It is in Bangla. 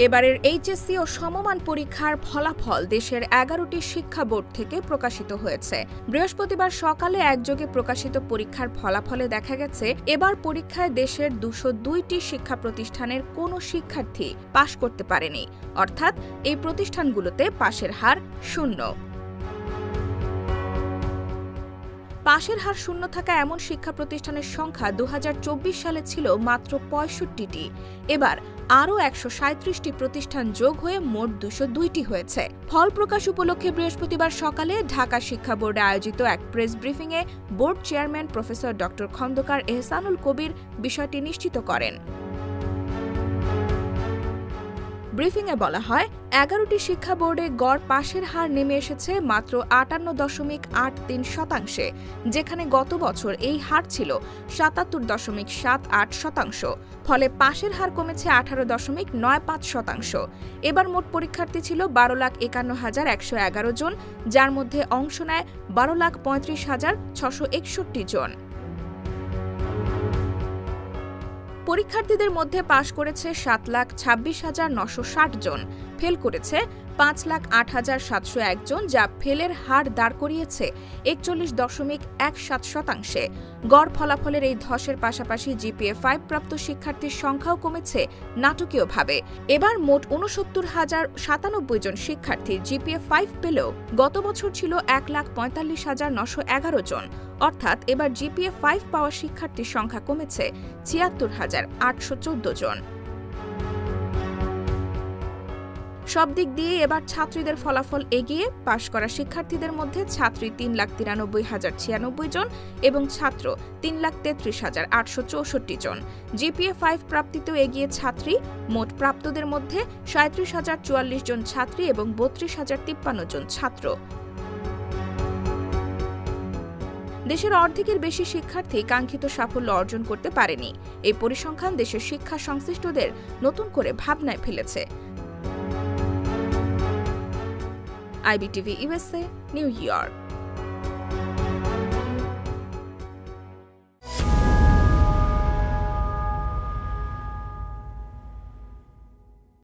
এবারের এইচএসসি ও সমমান পরীক্ষার ফলাফল দেশের ১১টি শিক্ষা বোর্ড থেকে প্রকাশিত হয়েছে। বৃহস্পতিবার সকালে একযোগে প্রকাশিত পরীক্ষার ফলাফলে দেখা গেছে, এবার পরীক্ষায় দেশের ২০২টি শিক্ষা প্রতিষ্ঠানের কোনো শিক্ষার্থী পাশ করতে পারেনি, অর্থাৎ এই প্রতিষ্ঠানগুলোতে পাশের হার 0। পাশের হার 0 থাকা এমন শিক্ষা প্রতিষ্ঠানের সংখ্যা ২০২৪ সালে ছিল মাত্র ৬৫টি। এবার আরও ১৩৭টি প্রতিষ্ঠান যোগ হয়ে মোট ২০২টি হয়েছে। ফল প্রকাশ উপলক্ষে বৃহস্পতিবার সকালে ঢাকা শিক্ষা বোর্ডে আয়োজিত এক প্রেস ব্রিফিংয়ে বোর্ড চেয়ারম্যান প্রফেসর ড. খন্দকার এহসানুল কবির বিষয়টি নিশ্চিত করেন। ব্রিফিংয়ে বলা হয়, ১১টি শিক্ষা বোর্ডে গড় পাশের হার নেমে এসেছে মাত্র ৫৮.৮৩%, যেখানে গত বছর এই হার ছিল ৭৭.৭৮%। ফলে পাশের হার কমেছে ১৮.৯৫%। এবার মোট পরীক্ষার্থী ছিল ১২,৫১,১১১ জন, যার মধ্যে অংশ নেয় ১২,৩৫,৬৬১ জন। পরীক্ষার্থীদের মধ্যে পাশ করেছে ৭,২৬,৯৬০ জন, ফেল করেছে ৫,০৮,৭০১ জন, যা ফেলের হার দাঁড় করিয়েছে ৪১.১৭%। গড় ফলাফলের এই ধসের পাশাপাশি GPA-5 প্রাপ্ত শিক্ষার্থীর সংখ্যাও কমেছে নাটকীয়ভাবে। এবার মোট ৬৯,০৯৭ জন শিক্ষার্থী GPA-5 পেলেও গত বছর ছিল ১,৪৫,৯১১ জন, অর্থাৎ এবার GPA-5 পাওয়া শিক্ষার্থীর সংখ্যা কমেছে ৭৬,৮১৪ জন। সব দিক দিয়ে এবার ছাত্রীদের ফলাফল এগিয়ে। পাশ করা শিক্ষার্থীদের মধ্যে ছাত্রী ৩,৯৩,০৯৬ জন এবং ছাত্র ৩,৩৩,৮৬৪ জন। GPA-5 প্রাপ্তিতেও এগিয়ে ছাত্রী। মোট প্রাপ্তদের মধ্যে ৩৭,০৪৪ জন ছাত্রী এবং ৩২,০৫৩ জন ছাত্র। দেশের অর্ধেকের বেশি শিক্ষার্থী কাঙ্ক্ষিত সাফল্য অর্জন করতে পারেনি। এই পরিসংখ্যান দেশের শিক্ষা সংশ্লিষ্টদের নতুন করে ভাবনায় ফেলেছে। IBTV USA, new York.